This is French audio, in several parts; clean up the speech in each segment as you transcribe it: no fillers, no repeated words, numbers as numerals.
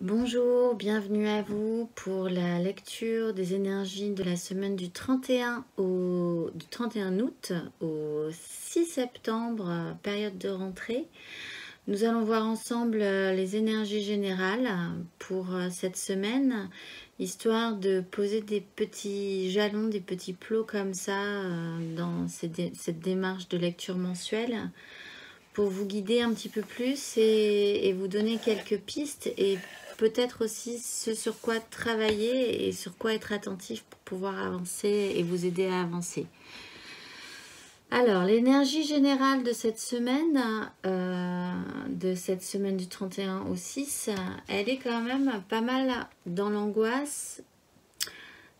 Bonjour, bienvenue à vous pour la lecture des énergies de la semaine du 31 août au 6 septembre, période de rentrée. Nous allons voir ensemble les énergies générales pour cette semaine, histoire de poser des petits jalons, des petits plots comme ça dans cette démarche de lecture mensuelle pour vous guider un petit peu plus et vous donner quelques pistes et peut-être aussi ce sur quoi travailler et sur quoi être attentif pour pouvoir avancer et vous aider à avancer. Alors, l'énergie générale de cette semaine du 31 au 6, elle est quand même pas mal dans l'angoisse,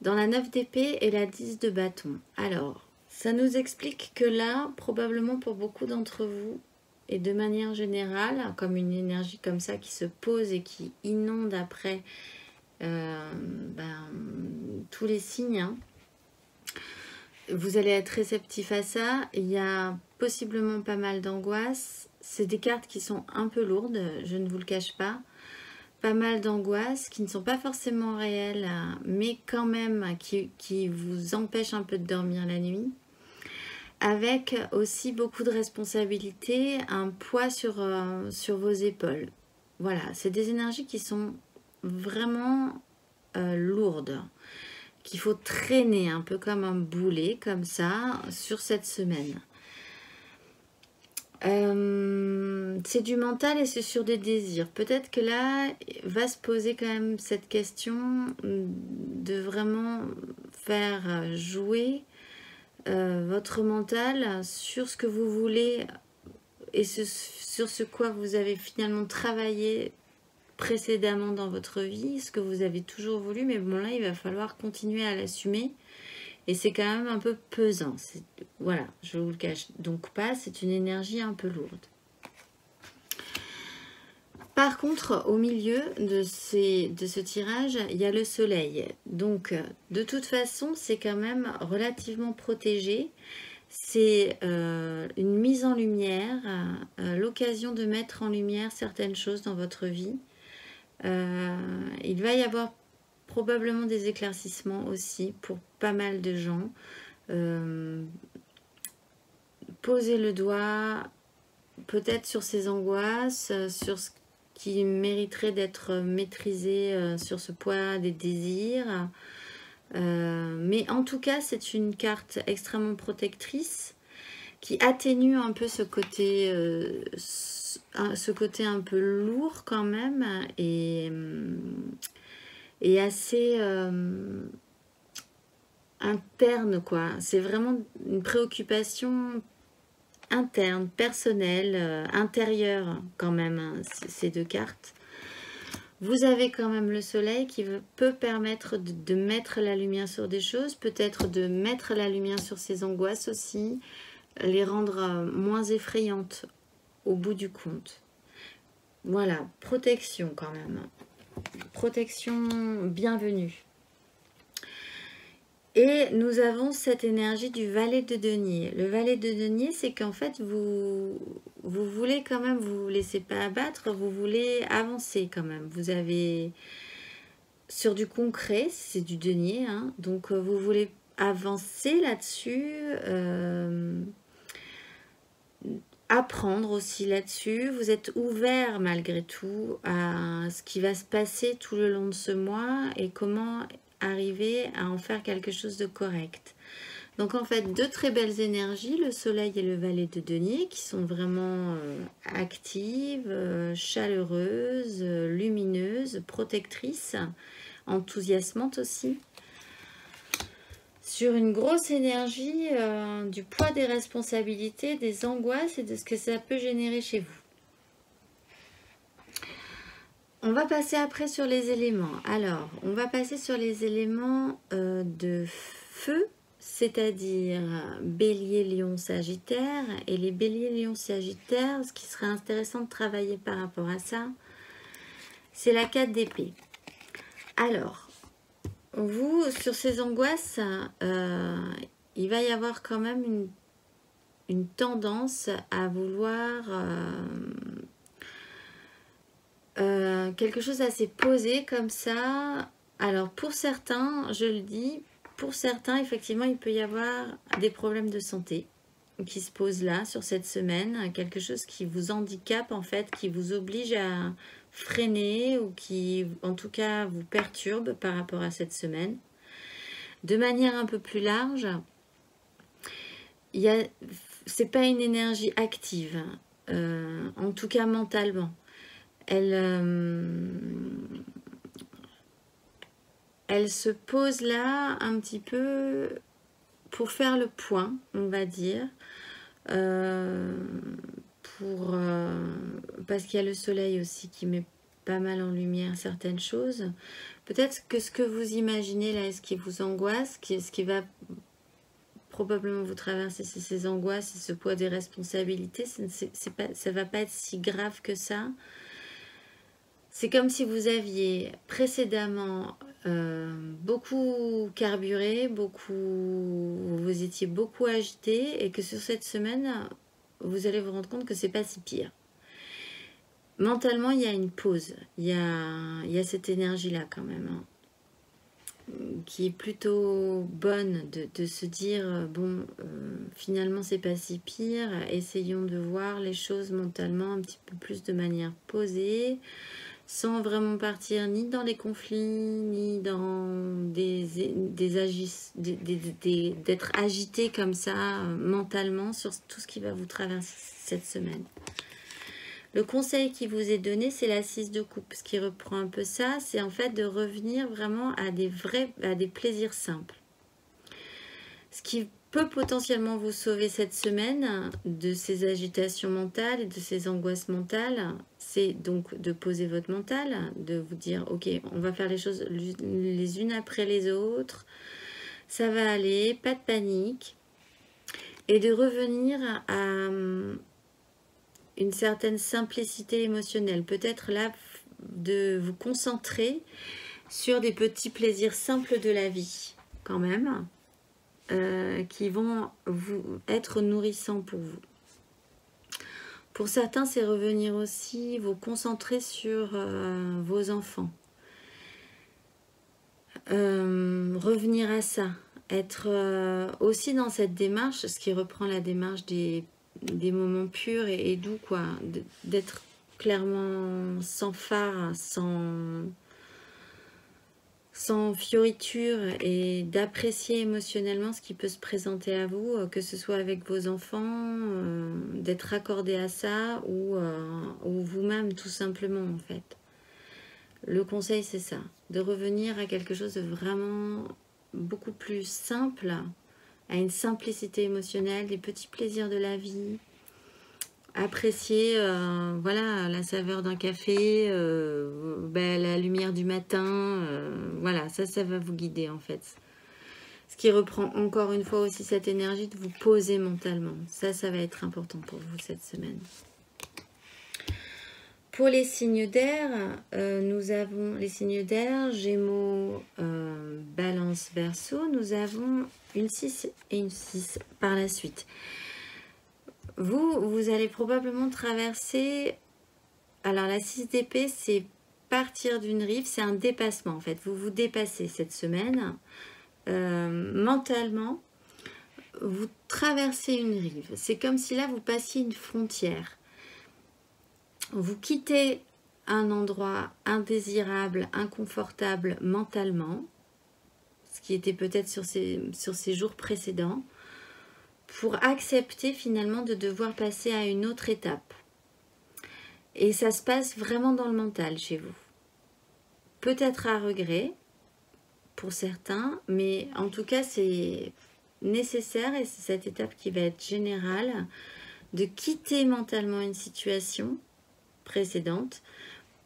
dans la 9 d'épée et la 10 de bâton. Alors, ça nous explique que là, probablement pour beaucoup d'entre vous, et de manière générale, comme une énergie comme ça qui se pose et qui inonde après tous les signes, hein, vous allez être réceptif à ça. Il y a possiblement pas mal d'angoisse. C'est des cartes qui sont un peu lourdes, je ne vous le cache pas. Pas mal d'angoisse qui ne sont pas forcément réelles, mais quand même qui vous empêchent un peu de dormir la nuit. Avec aussi beaucoup de responsabilités, un poids sur vos épaules. Voilà, c'est des énergies qui sont vraiment lourdes, qu'il faut traîner un peu comme un boulet, comme ça, sur cette semaine. C'est du mental et c'est sur des désirs. Peut-être que là, va se poser quand même cette question de vraiment faire jouer votre mental sur ce que vous voulez et sur ce quoi vous avez finalement travaillé précédemment dans votre vie, ce que vous avez toujours voulu, mais bon là il va falloir continuer à l'assumer et c'est quand même un peu pesant. Voilà, je vous le cache donc pas, c'est une énergie un peu lourde. Par contre, au milieu de ce tirage, il y a le soleil. Donc, de toute façon, c'est quand même relativement protégé. C'est une mise en lumière, l'occasion de mettre en lumière certaines choses dans votre vie. Il va y avoir probablement des éclaircissements aussi pour pas mal de gens. Posez le doigt peut-être sur ces angoisses, sur ce qui mériterait d'être maîtrisé, sur ce poids des désirs. Mais en tout cas, c'est une carte extrêmement protectrice qui atténue un peu ce côté un peu lourd quand même et assez interne, quoi. C'est vraiment une préoccupation interne, personnelle, intérieure quand même, hein, ces deux cartes. Vous avez quand même le soleil qui peut permettre de mettre la lumière sur des choses, peut-être de mettre la lumière sur ces angoisses aussi, les rendre moins effrayantes au bout du compte. Voilà, protection quand même. Protection bienvenue. Et nous avons cette énergie du valet de denier. Le valet de denier, c'est qu'en fait, vous voulez quand même, vous ne vous laissez pas abattre, vous voulez avancer quand même. Vous avez, sur du concret, c'est du denier, hein, donc vous voulez avancer là-dessus, apprendre aussi là-dessus. Vous êtes ouvert malgré tout à ce qui va se passer tout le long de ce mois et comment arriver à en faire quelque chose de correct. Donc en fait, deux très belles énergies, le soleil et le valet de denier, qui sont vraiment actives, chaleureuses, lumineuses, protectrices, enthousiasmantes aussi. Sur une grosse énergie du poids des responsabilités, des angoisses et de ce que ça peut générer chez vous. On va passer après sur les éléments. Alors, on va passer sur les éléments de feu, c'est-à-dire bélier, lion, sagittaire. Et les béliers, lion, sagittaire, ce qui serait intéressant de travailler par rapport à ça, c'est la 4 d'épée. Alors, vous, sur ces angoisses, il va y avoir quand même une tendance à vouloir quelque chose d'assez posé comme ça. Alors pour certains, je le dis, pour certains, effectivement, il peut y avoir des problèmes de santé qui se posent là, sur cette semaine. Quelque chose qui vous handicape, en fait, qui vous oblige à freiner ou qui, en tout cas, vous perturbe par rapport à cette semaine. De manière un peu plus large, c'est pas une énergie active, en tout cas mentalement. Elle se pose là un petit peu pour faire le point, on va dire, parce qu'il y a le soleil aussi qui met pas mal en lumière certaines choses. Peut-être que ce que vous imaginez là, ce qui vous angoisse, ce qui va probablement vous traverser, c'est ces angoisses et ce poids des responsabilités, ça va pas être si grave que ça. C'est comme si vous aviez précédemment beaucoup carburé, vous étiez beaucoup agité et que sur cette semaine, vous allez vous rendre compte que c'est pas si pire. Mentalement, il y a une pause, il y a cette énergie-là quand même, hein, qui est plutôt bonne de se dire, bon, finalement, c'est pas si pire, essayons de voir les choses mentalement un petit peu plus de manière posée, sans vraiment partir ni dans les conflits, ni dans d'être agité comme ça mentalement sur tout ce qui va vous traverser cette semaine. Le conseil qui vous est donné, c'est la 6 de coupe. Ce qui reprend un peu ça, c'est en fait de revenir vraiment à des plaisirs simples. Ce qui peut potentiellement vous sauver cette semaine de ces agitations mentales et de ces angoisses mentales, c'est donc de poser votre mental, de vous dire, ok, on va faire les choses les unes après les autres, ça va aller, pas de panique, et de revenir à une certaine simplicité émotionnelle. Peut-être là, de vous concentrer sur des petits plaisirs simples de la vie, quand même, qui vont être nourrissants pour vous. Pour certains, c'est revenir aussi, vous concentrer sur vos enfants. Revenir à ça. Être aussi dans cette démarche, ce qui reprend la démarche des moments purs et doux, quoi. D'être clairement sans phare, sans fioriture et d'apprécier émotionnellement ce qui peut se présenter à vous, que ce soit avec vos enfants, d'être raccordé à ça ou vous-même tout simplement en fait. Le conseil c'est ça, de revenir à quelque chose de vraiment beaucoup plus simple, à une simplicité émotionnelle, des petits plaisirs de la vie, apprécier voilà, la saveur d'un café, la lumière du matin, voilà, ça va vous guider en fait. Ce qui reprend encore une fois aussi cette énergie de vous poser mentalement. Ça va être important pour vous cette semaine. Pour les signes d'air, nous avons les signes d'air, Gémeaux, Balance, Verseau, nous avons une 6 et une 6 par la suite. Vous allez probablement traverser, alors la 6 d'épée, c'est partir d'une rive, c'est un dépassement en fait. Vous vous dépassez cette semaine. Mentalement, vous traversez une rive. C'est comme si là, vous passiez une frontière. Vous quittez un endroit indésirable, inconfortable mentalement, ce qui était peut-être sur ces jours précédents, pour accepter finalement de devoir passer à une autre étape. Et ça se passe vraiment dans le mental chez vous. Peut-être à regret pour certains, mais en tout cas c'est nécessaire et c'est cette étape qui va être générale de quitter mentalement une situation précédente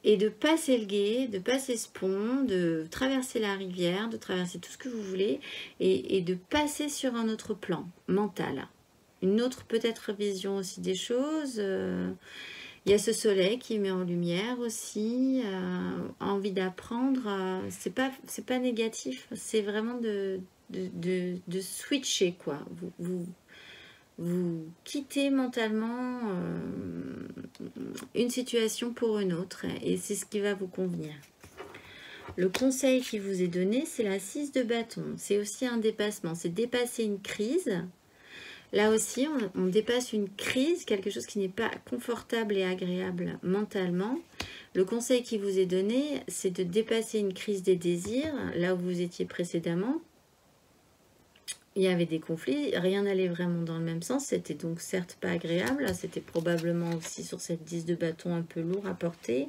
et de passer le gué, de passer ce pont, de traverser la rivière, de traverser tout ce que vous voulez et de passer sur un autre plan mental. Une autre peut-être vision aussi des choses. Il y a ce soleil qui met en lumière aussi, envie d'apprendre. C'est pas négatif, c'est vraiment de switcher quoi. vous quittez mentalement une situation pour une autre et c'est ce qui va vous convenir. Le conseil qui vous est donné, c'est la 6 de bâton. C'est aussi un dépassement, c'est dépasser une crise. Là aussi, on dépasse une crise, quelque chose qui n'est pas confortable et agréable mentalement. Le conseil qui vous est donné, c'est de dépasser une crise des désirs, là où vous étiez précédemment. Il y avait des conflits, rien n'allait vraiment dans le même sens, c'était donc certes pas agréable, c'était probablement aussi sur cette 10 de bâton un peu lourd à porter.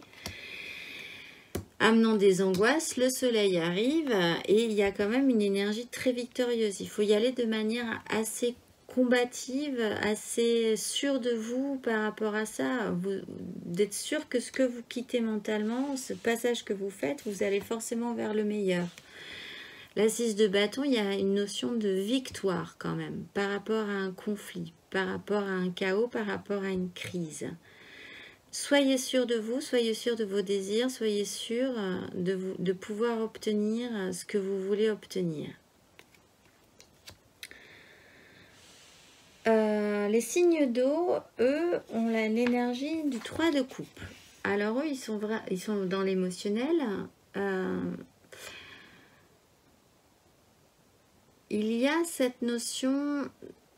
Amenant des angoisses, le soleil arrive et il y a quand même une énergie très victorieuse. Il faut y aller de manière assez combative, assez sûre de vous par rapport à ça. D'être sûr que ce que vous quittez mentalement, ce passage que vous faites, vous allez forcément vers le meilleur. La 6 de bâton, il y a une notion de victoire quand même par rapport à un conflit, par rapport à un chaos, par rapport à une crise. Soyez sûr de vous, soyez sûr de vos désirs, soyez sûr de pouvoir obtenir ce que vous voulez obtenir. Les signes d'eau, eux, ont l'énergie du 3 de coupe. Alors eux, ils sont dans l'émotionnel. Il y a cette notion,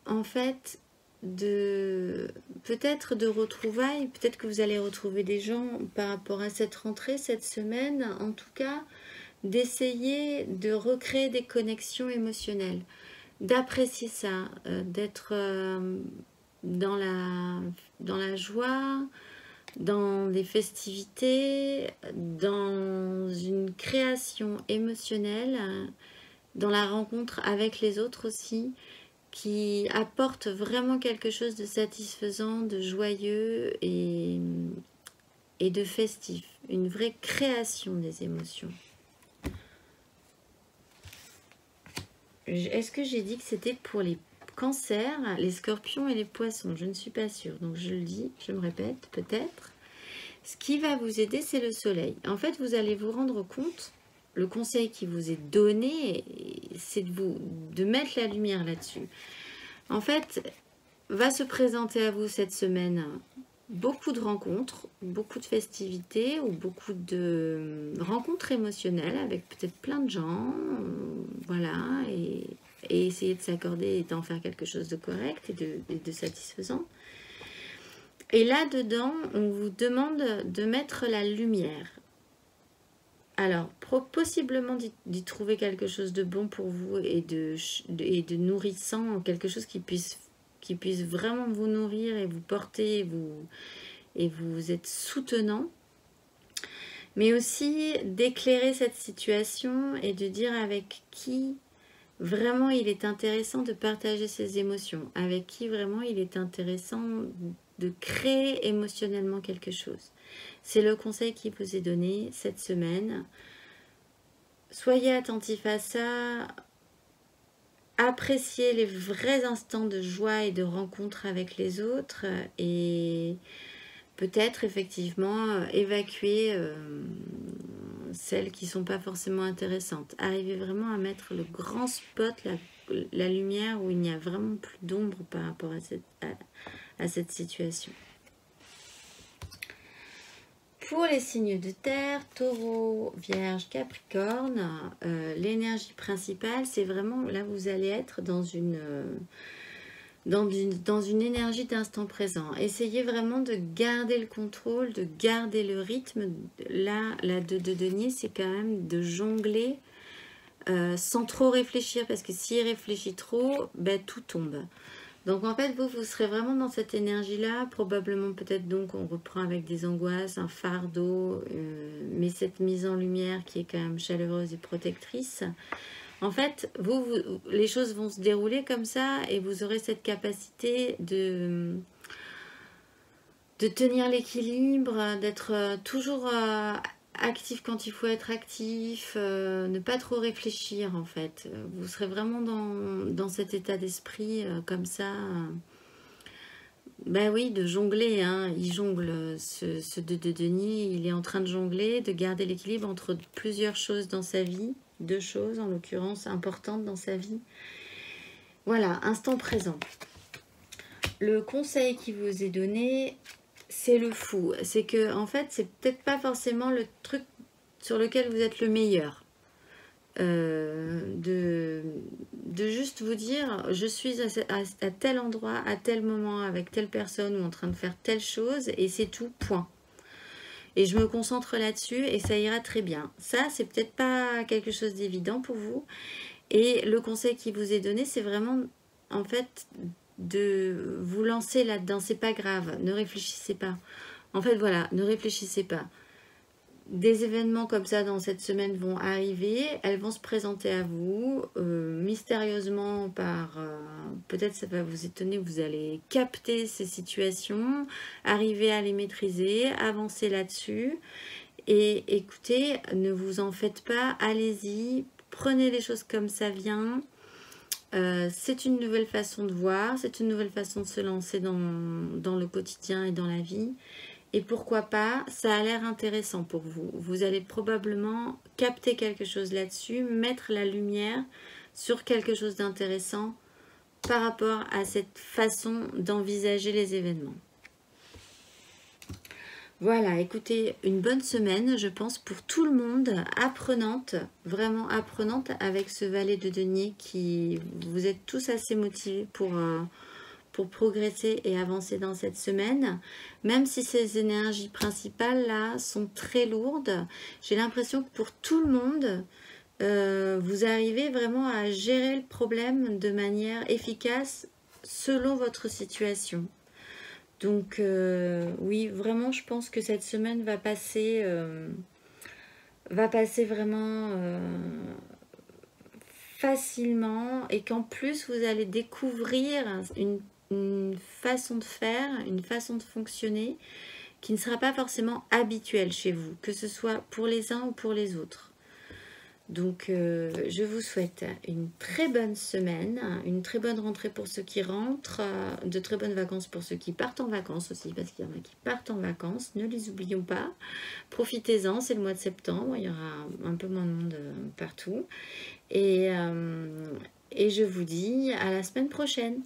en fait, peut-être de retrouvailles, peut-être que vous allez retrouver des gens par rapport à cette rentrée, cette semaine, en tout cas, d'essayer de recréer des connexions émotionnelles, d'apprécier ça, d'être dans la joie, dans des festivités, dans une création émotionnelle, dans la rencontre avec les autres aussi, qui apporte vraiment quelque chose de satisfaisant, de joyeux et de festif. Une vraie création des émotions. Est-ce que j'ai dit que c'était pour les cancers, les scorpions et les poissons? Je ne suis pas sûre. Donc je le dis, je me répète peut-être. Ce qui va vous aider, c'est le soleil. En fait, vous allez vous rendre compte, le conseil qui vous est donné, c'est de mettre la lumière là-dessus. En fait, va se présenter à vous cette semaine beaucoup de rencontres, beaucoup de festivités ou beaucoup de rencontres émotionnelles avec peut-être plein de gens, voilà, et essayer de s'accorder et d'en faire quelque chose de correct et de satisfaisant. Et là-dedans, on vous demande de mettre la lumière. Alors, possiblement d'y trouver quelque chose de bon pour vous et de nourrissant, quelque chose qui puisse vraiment vous nourrir et vous porter et vous être soutenant. Mais aussi d'éclairer cette situation et de dire avec qui vraiment il est intéressant de partager ses émotions, avec qui vraiment il est intéressant de créer émotionnellement quelque chose. C'est le conseil qui vous est donné cette semaine. Soyez attentifs à ça. Appréciez les vrais instants de joie et de rencontre avec les autres. Et peut-être effectivement évacuer celles qui ne sont pas forcément intéressantes. Arrivez vraiment à mettre le grand spot, la lumière où il n'y a vraiment plus d'ombre par rapport à cette situation. Pour les signes de terre, taureau, vierge, capricorne, l'énergie principale, c'est vraiment, là vous allez être dans une énergie d'instant présent. Essayez vraiment de garder le contrôle, de garder le rythme. Là, la 2 de denier, c'est quand même de jongler sans trop réfléchir, parce que s'il réfléchit trop, ben, tout tombe. Donc en fait, vous serez vraiment dans cette énergie-là, probablement peut-être donc on reprend avec des angoisses, un fardeau, mais cette mise en lumière qui est quand même chaleureuse et protectrice. En fait, les choses vont se dérouler comme ça et vous aurez cette capacité de tenir l'équilibre, d'être toujours actif quand il faut être actif, ne pas trop réfléchir en fait. Vous serez vraiment dans cet état d'esprit comme ça. Ben oui, de jongler, hein. Il jongle, ce 2 de denier, il est en train de jongler, de garder l'équilibre entre plusieurs choses dans sa vie, 2 choses en l'occurrence importantes dans sa vie. Voilà, instant présent. le conseil qui vous est donné, c'est le fou. C'est que, en fait, c'est peut-être pas forcément le truc sur lequel vous êtes le meilleur. De juste vous dire, je suis à tel endroit, à tel moment, avec telle personne, ou en train de faire telle chose, et c'est tout, point. Et je me concentre là-dessus, et ça ira très bien. Ça, c'est peut-être pas quelque chose d'évident pour vous. Et le conseil qui vous est donné, c'est vraiment, en fait, de vous lancer là-dedans. C'est pas grave, ne réfléchissez pas. En fait, voilà, ne réfléchissez pas. Des événements comme ça dans cette semaine vont arriver, elles vont se présenter à vous, mystérieusement par... peut-être ça va vous étonner, vous allez capter ces situations, arriver à les maîtriser, avancer là-dessus. Et écoutez, ne vous en faites pas, allez-y, prenez les choses comme ça vient. C'est une nouvelle façon de voir, c'est une nouvelle façon de se lancer dans le quotidien et dans la vie. Et pourquoi pas, ça a l'air intéressant pour vous. Vous allez probablement capter quelque chose là-dessus, mettre la lumière sur quelque chose d'intéressant par rapport à cette façon d'envisager les événements. Voilà, écoutez, une bonne semaine, je pense, pour tout le monde, apprenante, vraiment apprenante avec ce valet de denier qui, vous êtes tous assez motivés pour progresser et avancer dans cette semaine, même si ces énergies principales là sont très lourdes. J'ai l'impression que pour tout le monde, vous arrivez vraiment à gérer le problème de manière efficace selon votre situation. Donc oui, vraiment, je pense que cette semaine va passer vraiment facilement, et qu'en plus vous allez découvrir une façon de faire, une façon de fonctionner qui ne sera pas forcément habituelle chez vous, que ce soit pour les uns ou pour les autres. Donc je vous souhaite une très bonne semaine, une très bonne rentrée pour ceux qui rentrent, de très bonnes vacances pour ceux qui partent en vacances aussi, parce qu'il y en a qui partent en vacances, ne les oublions pas. Profitez-en, c'est le mois de septembre, il y aura un peu moins de monde partout. Et je vous dis à la semaine prochaine.